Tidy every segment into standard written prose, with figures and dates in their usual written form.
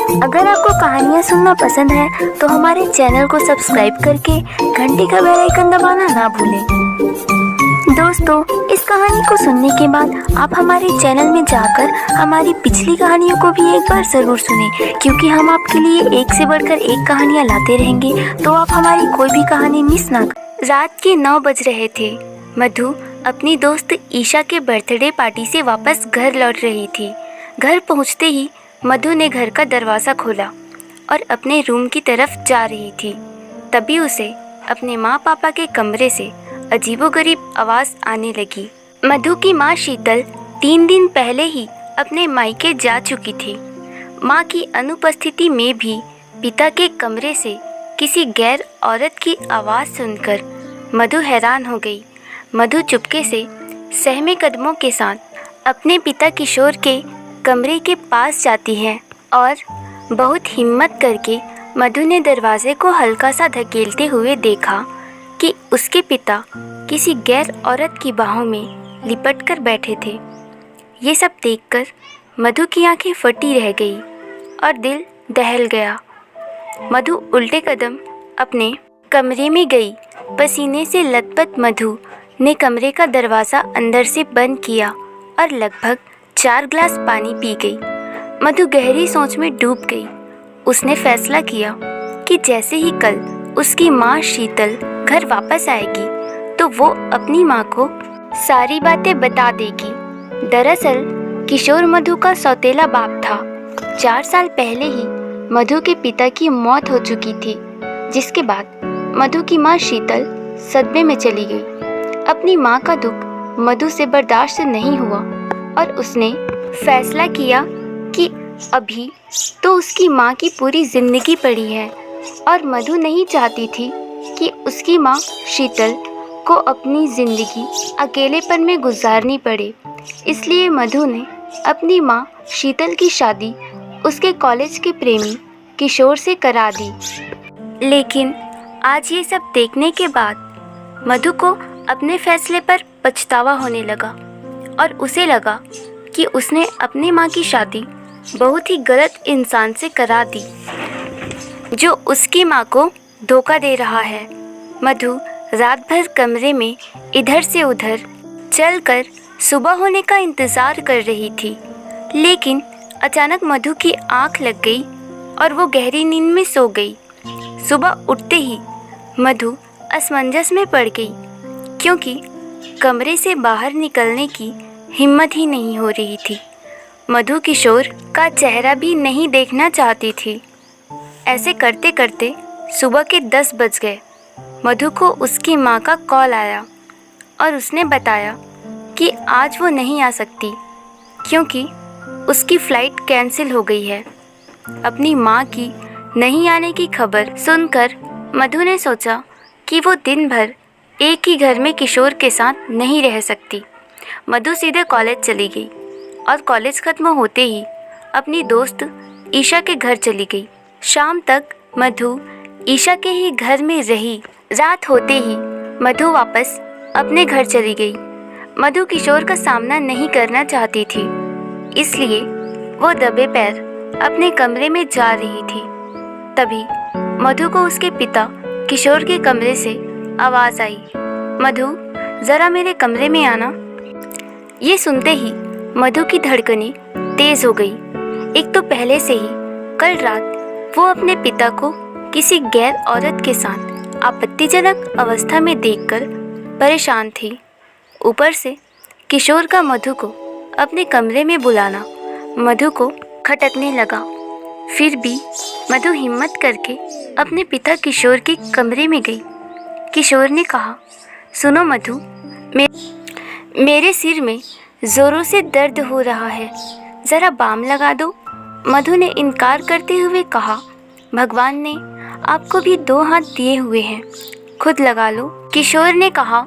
अगर आपको कहानियाँ सुनना पसंद है तो हमारे चैनल को सब्सक्राइब करके घंटी का बेल आइकन दबाना ना भूलें। दोस्तों, इस कहानी को सुनने के बाद आप हमारे चैनल में जाकर हमारी पिछली कहानियों को भी एक बार ज़रूर सुनें, क्योंकि हम आपके लिए एक से बढ़कर एक कहानियाँ लाते रहेंगे, तो आप हमारी कोई भी कहानी मिस ना करें। रात के 9 बज रहे थे। मधु अपनी दोस्त ईशा के बर्थडे पार्टी से वापस घर लौट रही थी। घर पहुँचते ही मधु ने घर का दरवाज़ा खोला और अपने रूम की तरफ जा रही थी। तभी उसे अपने माँ पापा के कमरे से अजीबोगरीब आवाज़ आने लगी। मधु की माँ शीतल 3 दिन पहले ही अपने मायके जा चुकी थी। माँ की अनुपस्थिति में भी पिता के कमरे से किसी गैर औरत की आवाज़ सुनकर मधु हैरान हो गई। मधु चुपके से सहमे कदमों के साथ अपने पिता किशोर के कमरे के पास जाती है और बहुत हिम्मत करके मधु ने दरवाजे को हल्का सा धकेलते हुए देखा कि उसके पिता किसी गैर औरत की बाहों में लिपट कर बैठे थे। ये सब देखकर मधु की आंखें फटी रह गई और दिल दहल गया। मधु उल्टे कदम अपने कमरे में गई। पसीने से लथपथ मधु ने कमरे का दरवाज़ा अंदर से बंद किया और लगभग 4 गिलास पानी पी गई। मधु गहरी सोच में डूब गई। उसने फैसला किया कि जैसे ही कल उसकी माँ शीतल घर वापस आएगी तो वो अपनी माँ को सारी बातें बता देगी। दरअसल किशोर मधु का सौतेला बाप था। 4 साल पहले ही मधु के पिता की मौत हो चुकी थी, जिसके बाद मधु की माँ शीतल सदमे में चली गई। अपनी माँ का दुख मधु से बर्दाश्त नहीं हुआ और उसने फैसला किया कि अभी तो उसकी माँ की पूरी ज़िंदगी पड़ी है और मधु नहीं चाहती थी कि उसकी माँ शीतल को अपनी ज़िंदगी अकेलेपन में गुजारनी पड़े। इसलिए मधु ने अपनी माँ शीतल की शादी उसके कॉलेज के प्रेमी किशोर से करा दी। लेकिन आज ये सब देखने के बाद मधु को अपने फैसले पर पछतावा होने लगा और उसे लगा कि उसने अपनी माँ की शादी बहुत ही गलत इंसान से करा दी, जो उसकी माँ को धोखा दे रहा है। मधु रात भर कमरे में इधर से उधर चलकर सुबह होने का इंतज़ार कर रही थी, लेकिन अचानक मधु की आँख लग गई और वो गहरी नींद में सो गई। सुबह उठते ही मधु असमंजस में पड़ गई, क्योंकि कमरे से बाहर निकलने की हिम्मत ही नहीं हो रही थी। मधु किशोर का चेहरा भी नहीं देखना चाहती थी। ऐसे करते करते सुबह के 10 बज गए। मधु को उसकी माँ का कॉल आया और उसने बताया कि आज वो नहीं आ सकती, क्योंकि उसकी फ़्लाइट कैंसिल हो गई है। अपनी माँ की नहीं आने की खबर सुनकर मधु ने सोचा कि वो दिन भर एक ही घर में किशोर के साथ नहीं रह सकती। मधु सीधे कॉलेज चली गई और कॉलेज ख़त्म होते ही अपनी दोस्त ईशा के घर चली गई। शाम तक मधु ईशा के ही घर में रही। रात होते ही मधु वापस अपने घर चली गई। मधु किशोर का सामना नहीं करना चाहती थी, इसलिए वो दबे पैर अपने कमरे में जा रही थी। तभी मधु को उसके पिता किशोर के कमरे से आवाज़ आई, मधु ज़रा मेरे कमरे में आना। ये सुनते ही मधु की धड़कनें तेज़ हो गई। एक तो पहले से ही कल रात वो अपने पिता को किसी गैर औरत के साथ आपत्तिजनक अवस्था में देखकर परेशान थी। ऊपर से किशोर का मधु को अपने कमरे में बुलाना मधु को खटकने लगा। फिर भी मधु हिम्मत करके अपने पिता किशोर के कमरे में गई। किशोर ने कहा, सुनो मधु, मेरे सिर में ज़ोरों से दर्द हो रहा है, ज़रा बाम लगा दो। मधु ने इनकार करते हुए कहा, भगवान ने आपको भी 2 हाथ दिए हुए हैं, खुद लगा लो। किशोर ने कहा,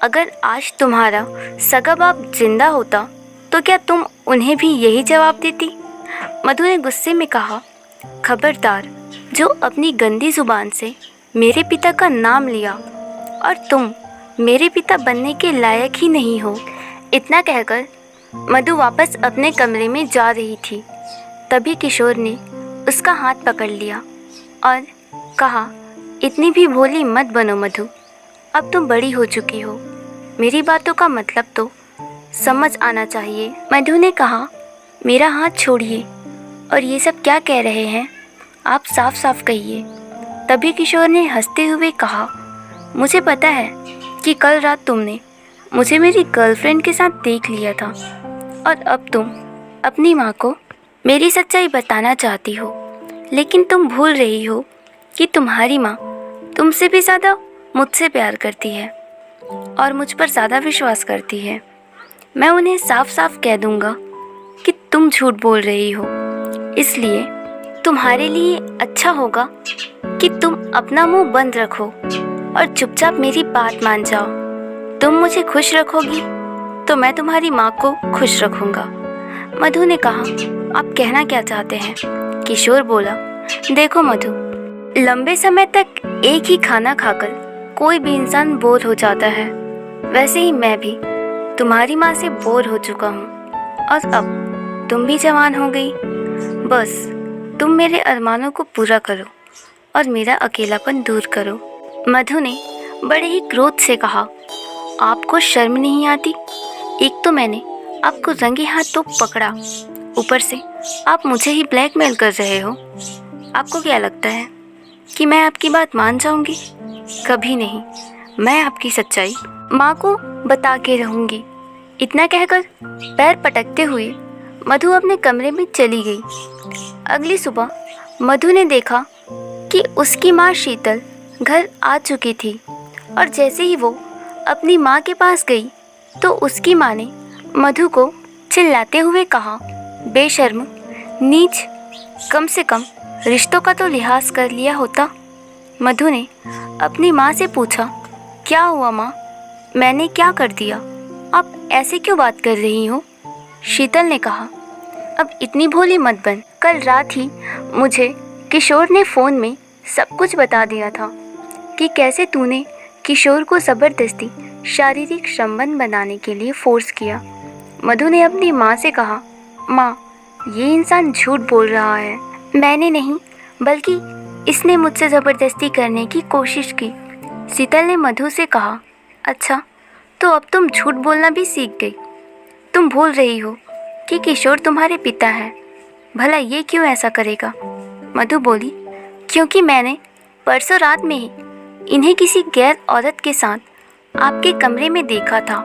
अगर आज तुम्हारा सगा बाप जिंदा होता तो क्या तुम उन्हें भी यही जवाब देती? मधु ने गुस्से में कहा, खबरदार, जो अपनी गंदी ज़ुबान से मेरे पिता का नाम लिया, और तुम मेरे पिता बनने के लायक ही नहीं हो। इतना कहकर मधु वापस अपने कमरे में जा रही थी। तभी किशोर ने उसका हाथ पकड़ लिया और कहा, इतनी भी भोली मत बनो मधु, अब तुम बड़ी हो चुकी हो, मेरी बातों का मतलब तो समझ आना चाहिए। मधु ने कहा, मेरा हाथ छोड़िए, और ये सब क्या कह रहे हैं आप, साफ साफ कहिए। तभी किशोर ने हंसते हुए कहा, मुझे पता है कि कल रात तुमने मुझे मेरी गर्लफ्रेंड के साथ देख लिया था और अब तुम अपनी माँ को मेरी सच्चाई बताना चाहती हो, लेकिन तुम भूल रही हो कि तुम्हारी माँ तुमसे भी ज़्यादा मुझसे प्यार करती है और मुझ पर ज़्यादा विश्वास करती है। मैं उन्हें साफ साफ कह दूँगा कि तुम झूठ बोल रही हो, इसलिए तुम्हारे लिए अच्छा होगा कि तुम अपना मुंह बंद रखो और चुपचाप मेरी बात मान जाओ। तुम मुझे खुश रखोगी तो मैं तुम्हारी माँ को खुश रखूँगा। मधु ने कहा, आप कहना क्या चाहते हैं? किशोर बोला, देखो मधु, लंबे समय तक एक ही खाना खाकर कोई भी इंसान बोर हो जाता है, वैसे ही मैं भी तुम्हारी माँ से बोर हो चुका हूँ और अब तुम भी जवान हो गई। बस तुम मेरे अरमानों को पूरा करो और मेरा अकेलापन दूर करो। मधु ने बड़े ही क्रोध से कहा, आपको शर्म नहीं आती? एक तो मैंने आपको रंगे हाथ तो पकड़ा, ऊपर से आप मुझे ही ब्लैकमेल कर रहे हो। आपको क्या लगता है कि मैं आपकी बात मान जाऊंगी? कभी नहीं। मैं आपकी सच्चाई माँ को बता के रहूंगी। इतना कहकर पैर पटकते हुए मधु अपने कमरे में चली गई। अगली सुबह मधु ने देखा कि उसकी माँ शीतल घर आ चुकी थी और जैसे ही वो अपनी माँ के पास गई तो उसकी माँ ने मधु को चिल्लाते हुए कहा, बेशर्म, नीच, कम से कम रिश्तों का तो लिहाज कर लिया होता। मधु ने अपनी माँ से पूछा, क्या हुआ माँ, मैंने क्या कर दिया? आप ऐसे क्यों बात कर रही हो? शीतल ने कहा, अब इतनी भोली मत बन। कल रात ही मुझे किशोर ने फ़ोन में सब कुछ बता दिया था कि कैसे तूने किशोर को ज़बरदस्ती शारीरिक संबंध बनाने के लिए फ़ोर्स किया। मधु ने अपनी माँ से कहा, माँ, ये इंसान झूठ बोल रहा है। मैंने नहीं, बल्कि इसने मुझसे ज़बरदस्ती करने की कोशिश की। शीतल ने मधु से कहा, अच्छा, तो अब तुम झूठ बोलना भी सीख गई। तुम भूल रही हो कि किशोर तुम्हारे पिता है। भला ये क्यों ऐसा करेगा? मधु बोली, क्योंकि मैंने परसों रात में ही इन्हें किसी गैर औरत के साथ आपके कमरे में देखा था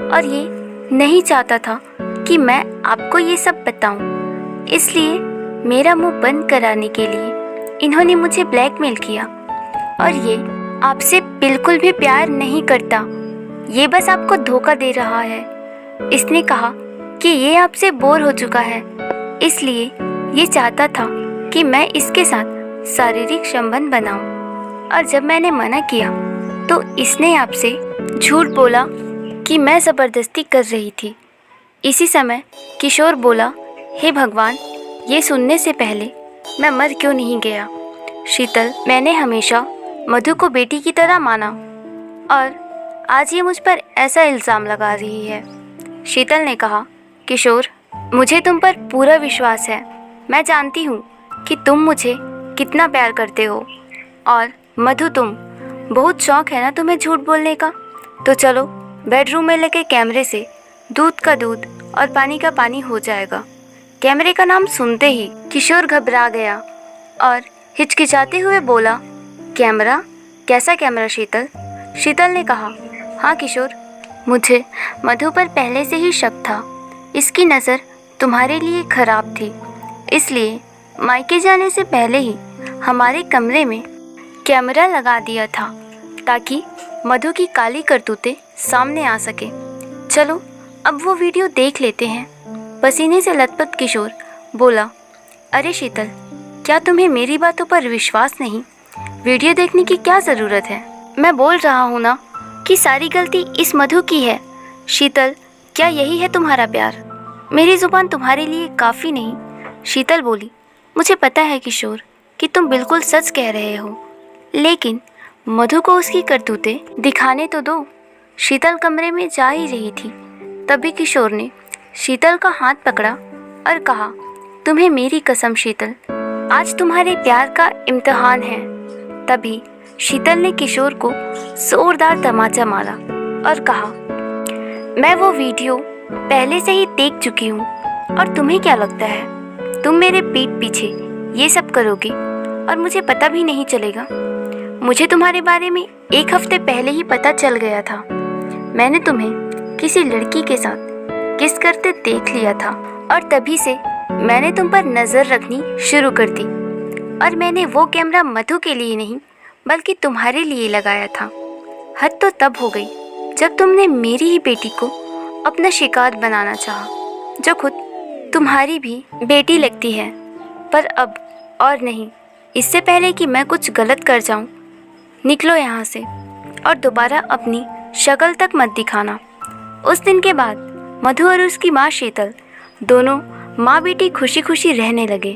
और ये नहीं चाहता था कि मैं आपको ये सब बताऊं। इसलिए मेरा मुंह बंद कराने के लिए इन्होंने मुझे ब्लैकमेल किया और ये आपसे बिल्कुल भी प्यार नहीं करता। ये बस आपको धोखा दे रहा है। इसने कहा कि ये आपसे बोर हो चुका है, इसलिए ये चाहता था कि मैं इसके साथ शारीरिक संबंध बनाऊं। और जब मैंने मना किया तो इसने आपसे झूठ बोला कि मैं ज़बरदस्ती कर रही थी। इसी समय किशोर बोला, हे भगवान, ये सुनने से पहले मैं मर क्यों नहीं गया। शीतल, मैंने हमेशा मधु को बेटी की तरह माना और आज ये मुझ पर ऐसा इल्ज़ाम लगा रही है। शीतल ने कहा, किशोर, मुझे तुम पर पूरा विश्वास है। मैं जानती हूँ कि तुम मुझे कितना प्यार करते हो। और मधु, तुम बहुत शौक है ना तुम्हें झूठ बोलने का, तो चलो बेडरूम में लेके कैमरे से दूध का दूध और पानी का पानी हो जाएगा। कैमरे का नाम सुनते ही किशोर घबरा गया और हिचकिचाते हुए बोला, कैमरा? कैसा कैमरा शीतल? शीतल ने कहा, हाँ किशोर, मुझे मधु पर पहले से ही शक था। इसकी नज़र तुम्हारे लिए खराब थी, इसलिए मायके जाने से पहले ही हमारे कमरे में कैमरा लगा दिया था ताकि मधु की काली करतूतें सामने आ सके। चलो अब वो वीडियो देख लेते हैं। पसीने से लथपथ किशोर बोला, अरे शीतल, क्या तुम्हें मेरी बातों पर विश्वास नहीं? वीडियो देखने की क्या ज़रूरत है? मैं बोल रहा हूँ ना कि सारी गलती इस मधु की है। शीतल, क्या यही है तुम्हारा प्यार? मेरी ज़ुबान तुम्हारे लिए काफ़ी नहीं। शीतल बोली, मुझे पता है किशोर कि तुम बिल्कुल सच कह रहे हो, लेकिन मधु को उसकी करतूतें दिखाने तो दो। शीतल कमरे में जा ही रही थी, तभी किशोर ने शीतल का हाथ पकड़ा और कहा, तुम्हें मेरी कसम शीतल, आज तुम्हारे प्यार का इम्तिहान है। तभी शीतल ने किशोर को जोरदार तमाचा मारा और कहा, मैं वो वीडियो पहले से ही देख चुकी हूँ और तुम्हें क्या लगता है तुम मेरे पीठ पीछे ये सब करोगे और मुझे पता भी नहीं चलेगा? मुझे तुम्हारे बारे में 1 हफ्ते पहले ही पता चल गया था। मैंने तुम्हें किसी लड़की के साथ किस करते देख लिया था और तभी से मैंने तुम पर नज़र रखनी शुरू कर दी। और मैंने वो कैमरा मधु के लिए नहीं बल्कि तुम्हारे लिए लगाया था। हद तो तब हो गई जब तुमने मेरी ही बेटी को अपना शिकार बनाना चाहा, जो खुद तुम्हारी भी बेटी लगती है। पर अब और नहीं, इससे पहले कि मैं कुछ गलत कर जाऊं, निकलो यहाँ से और दोबारा अपनी शक्ल तक मत दिखाना। उस दिन के बाद मधु और उसकी माँ शीतल दोनों माँ बेटी खुशी खुशी रहने लगे।